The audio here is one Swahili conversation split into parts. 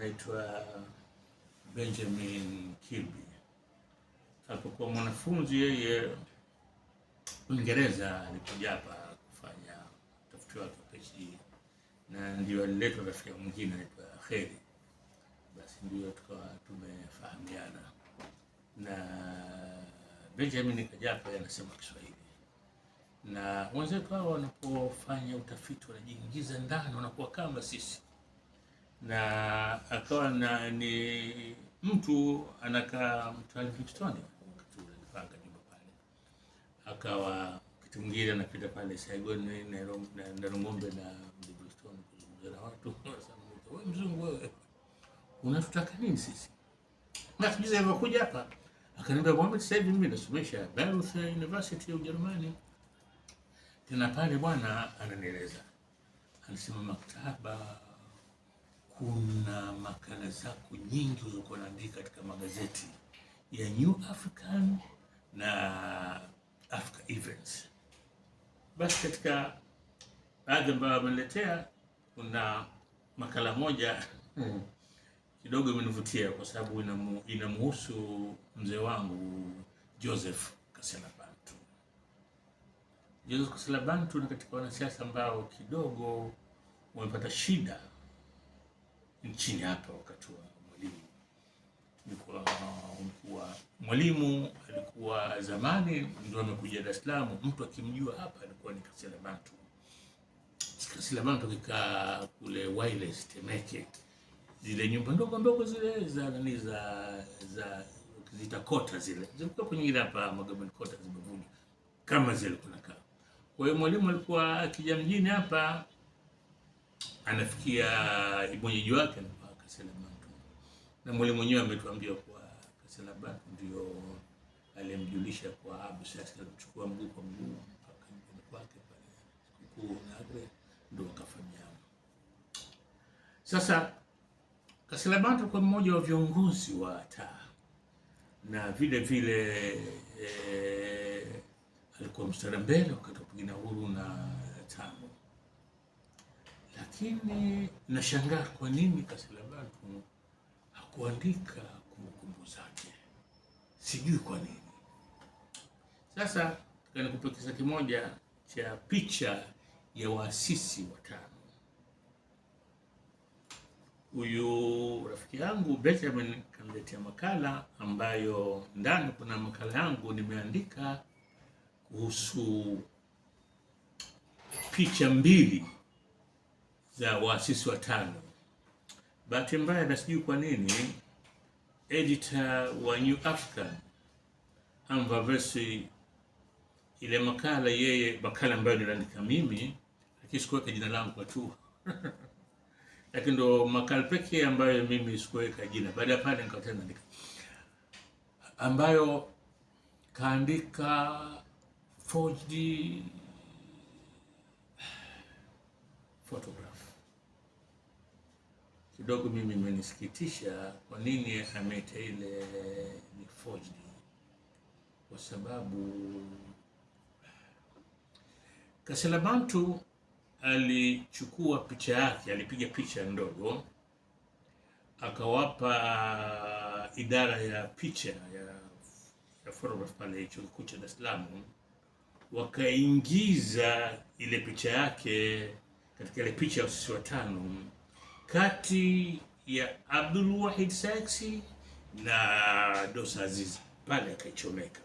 anaitwa Benjamin Kirby. Alipokuwa mwanafunzi yeye Uingereza, alikuja hapa kufanya utafiti wake PhD, na ndio aliletwa rafiki mwingine anaitwa Kheri. Basi ndio tukawa tumefahamiana, na Benjamin kaja hapa anasema Kiswahili, na wenzetu hao wanapofanya utafiti wanajiingiza ndani, wanakuwa kama sisi. Na akawa ni mtu anakaa mtaani Victoria, wakati ule alipanga nyumba pale, akawa kitu mwingine anapita pale Saigon, Nairobi na Ngombe na Victoria kuzungumza na watu. Wewe mzungu wewe, unatutaka nini sisi? Na tujize alivyokuja hapa akaniambia, Mohamed, sasa hivi mimi nasomesha Bayreuth University ya Ujerumani. Tena pale bwana ananieleza, anasema maktaba kuna makala zako nyingi ulizokuwa unaandika katika magazeti ya New African na Africa Events. Basi katika baadhi ambayo ameniletea kuna makala moja kidogo imenivutia kwa sababu inamuhusu mzee wangu Joseph Kasela Bantu. Joseph Kasela Bantu ni katika wanasiasa ambao kidogo wamepata shida nchini hapa wakati wa Mwalimu. Mwalimu alikuwa zamani ndio amekuja Dar es Salaam, mtu akimjua hapa alikuwa ni Kasela Bantu. Kasela Bantu akikaa kule Wireless Temeke, zile nyumba ndogo ndogo zile za zitakota zile zilikuwa kwenye ile hapa Magomeni kota zimevunjwa kama zile kunakaa. Kwa hiyo Mwalimu alikuwa akija mjini hapa anafikia mwenyeji wake ni Kasela Bantu, na Mwalimu mwenyewe ametuambia kwa Kasela Bantu ndio alimjulisha kwa Abu Sasi, alichukua mguu kwa mguu mpaka nyumbani kwake pale Sikukuu Nagre, ndio akafanyana. Sasa Kasela Bantu kwa mmoja wa viongozi wa taa, na vile vile alikuwa mstari mbele wakati wa kupigania uhuru na tano. Lakini nashangaa kwa nini Kasela Bantu hakuandika kumbukumbu zake, sijui kwa nini. Sasa nikupe kisa kimoja cha picha ya waasisi wa tano. Huyu rafiki yangu Benjamin kaniletea makala ambayo ndani kuna makala yangu nimeandika kuhusu picha mbili za waasisi wa tano. Bahati mbaya na sijui kwa nini editor wa New African Amvavesi ile makala yeye makala ambayo niliandika mimi, lakini sikuweka jina langu kwa tu lakini ndo makala pekee ambayo mimi sikuweka jina. Baada ya pale nikatenda andika ambayo kaandika forged photograph. Kidogo mimi imenisikitisha kwa nini ameita ile ni forged, kwa sababu Kasela Bantu alichukua picha yake, alipiga picha ndogo akawapa idara ya picha ya photograph pale Chuo Kikuu cha Dar es Salaam, wakaingiza ile picha yake katika ile picha ya waasisi wa tano kati ya Abdul Wahid Saksi na Dosa Aziz, pale akaichomeka.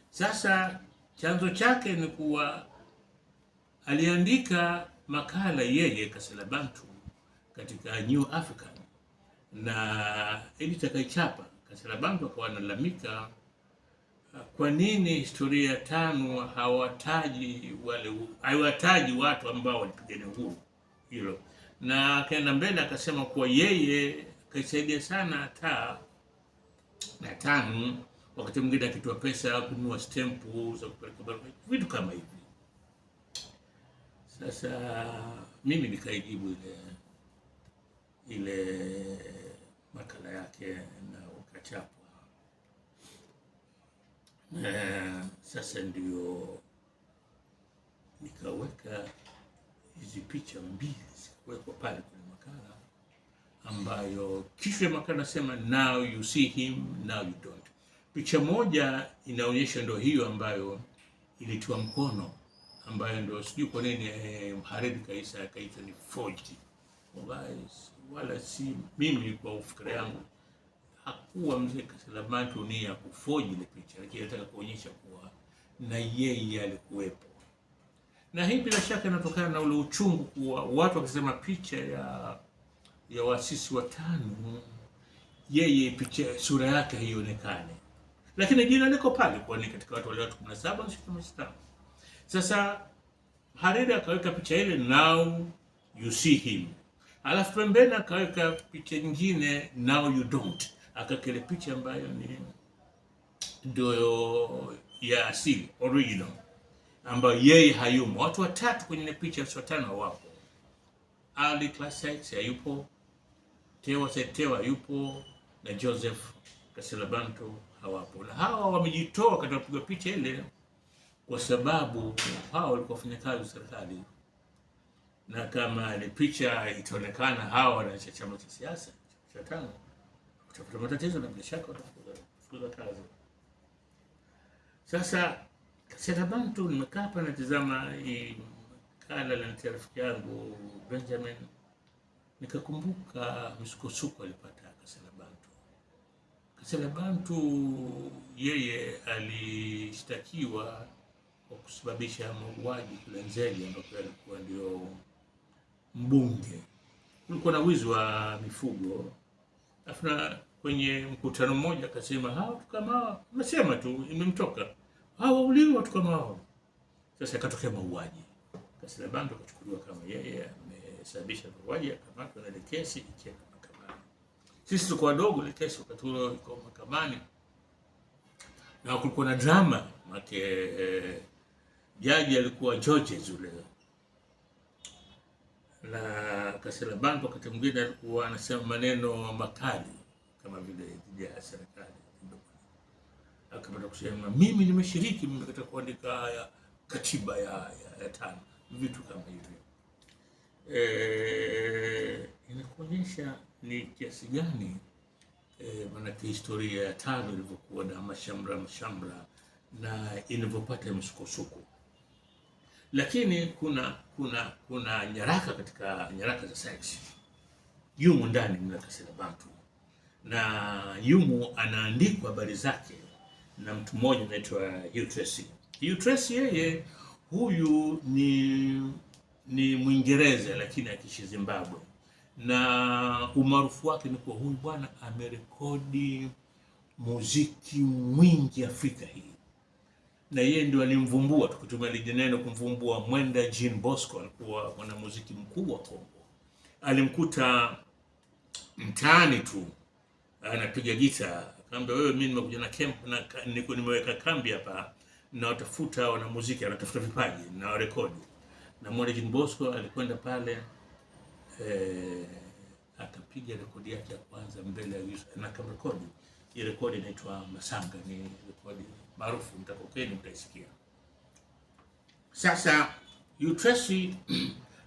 Sasa chanzo chake ni kuwa aliandika makala yeye Kasela Bantu katika New African, na editor kaichapa. Kasela Bantu akawa analalamika kwa nini historia ya tano hawataji watu ambao walipigania uhuru hilo, na akaenda mbele akasema kuwa yeye kaisaidia sana taa na tano, wakati mwingine akitoa pesa kununua stempu za kupeleka barua, vitu kama hivi. Sasa mimi nikaijibu ile makala yake na ukachapwa. Sasa ndio nikaweka hizi picha mbili zikawekwa pale kwenye makala ambayo kichwa cha makala nasema now you see him, now you don't. Picha moja inaonyesha ndio hiyo ambayo ilitiwa mkono, ambayo ndio sijui kwa nini mhariri Kaisa akaita ni forged. Wala si mimi, kwa ufikra yangu hakuwa mzee Kasela Bantu ni ya kuforge ile picha, lakini nataka kuonyesha kuwa na yeye alikuwepo. Na hii bila shaka inatokana na ule uchungu kuwa watu wakisema picha ya waasisi watano, yeye picha sura yake haionekane, lakini jina liko pale kwa ni katika watu wale 17 au 16. Sasa Hariri akaweka picha ile now you see him, alafu pembeni akaweka picha nyingine now you don't, akakele picha ambayo ni ndio ya asili original, ambayo yeye hayumo. Watu watatu kwenye ile picha, watu watano wapo. Ali Classics hayupo, Tewa yupo, na Joseph Kasela Bantu hawapo. Na hawa wamejitoa katika kupiga picha ile kwa sababu hawa walikuwa wafanyakazi wa serikali, na kama ile picha itaonekana hawa wana chama cha siasa cha tano, utapata matatizo na bila shaka watafukuza kazi. Sasa Kasela Bantu, nimekaa hapa natazama kala la rafiki yangu Benjamin, nikakumbuka msukosuko alipata Kasela Bantu. Kasela Bantu yeye alishtakiwa kwa kusababisha mauaji kule Nzega, ambapo alikuwa ndio mbunge. Kulikuwa na wizi wa mifugo. Afuna kwenye mkutano mmoja akasema hao kama nasema tu imemtoka, hao uliwa watu kama hao. Sasa akatokea mauaji. Kasela Bantu akachukuliwa kama yeye amesababisha mauaji, akamatwa na ile kesi ikienda mahakamani. Sisi tulikuwa wadogo, ile kesi wakati ule iko mahakamani. Na kulikuwa na drama make jaji alikuwa George Zule. Na Kasela Bantu wakati mwingine alikuwa anasema maneno makali kama vile ya serikali. Akapata kusema mimi nimeshiriki katika kuandika katiba ya tano, vitu kama hivyo. Inakuonyesha ni kiasi gani maana historia ya tano ilivyokuwa na mashamra na ilivyopata msukosuko. Lakini kuna nyaraka katika nyaraka za sayansi yumo ndani mwa Kasela Bantu, na yumo anaandikwa habari zake na mtu mmoja anaitwa Hugh Tracy. Hugh Tracy yeye huyu ni Mwingereza lakini akiishi Zimbabwe, na umaarufu wake ni kwa huyu bwana amerekodi muziki mwingi Afrika hii, na yeye ndio alimvumbua, tukitumia lile neno kumvumbua, Mwenda Jean Bosco. Alikuwa mwanamuziki mkubwa wa Kongo. Alimkuta mtaani tu anapiga gita, akamwambia wewe, mimi nimekuja na camp na niko nimeweka kambi hapa na watafuta wanamuziki, anatafuta vipaji na rekodi. Na Mwenda Jean Bosco alikwenda pale akapiga rekodi yake ya kwanza mbele ya Yesu na akarekodi. Ile rekodi inaitwa Masanga, ni rekodi maarufu, mtakokeni mtaisikia. Sasa Hugh Tracy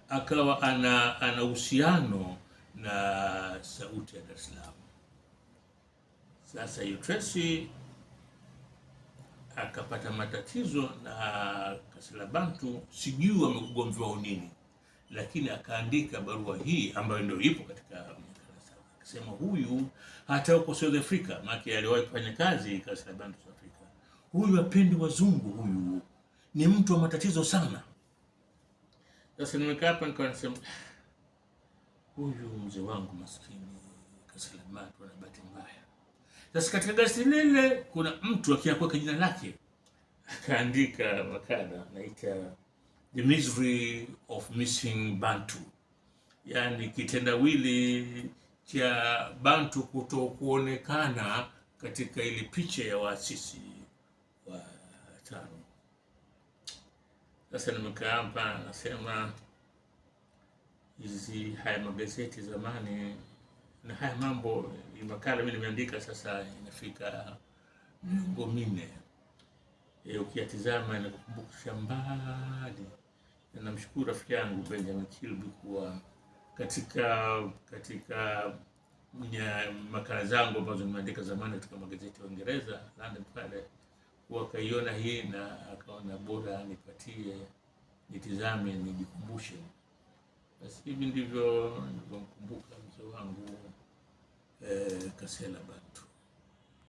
akawa ana uhusiano na Sauti ya Dar es Salaam. Sasa Hugh Tracy akapata matatizo na Kasela Bantu, sijui wamegomviwa nini, lakini akaandika barua hii ambayo ndio ipo katika akasema huyu hata huko South Africa, maana aliwahi kufanya kazi Kasela Bantu South Africa, huyu hapendi wazungu, huyu ni mtu wa matatizo sana. Sasa nimekaa hapa nikawa nasema huyu mzee wangu maskini Kasela Bantu ana bahati mbaya. Sasa katika gazeti lile kuna mtu akiakweka jina lake akaandika makala naita The Misery of Missing Bantu, yani kitendawili cha Bantu kutokuonekana katika ile picha ya waasisi wa tano. Sasa nimekaa hapa nasema haya magazeti zamani na haya mambo, makala mimi nimeandika sasa inafika miongo minne. Ukiyatizama inakukumbusha mbali, na namshukuru rafiki yangu Benjamin Kilby kuwa katika makala zangu ambazo nimeandika zamani katika magazeti ya Uingereza London pale, wakaiona hii na akaona bora nipatie nitizame, nijikumbushe. Basi hivi ndivyo nilivyokumbuka mzee wangu Kasela baba.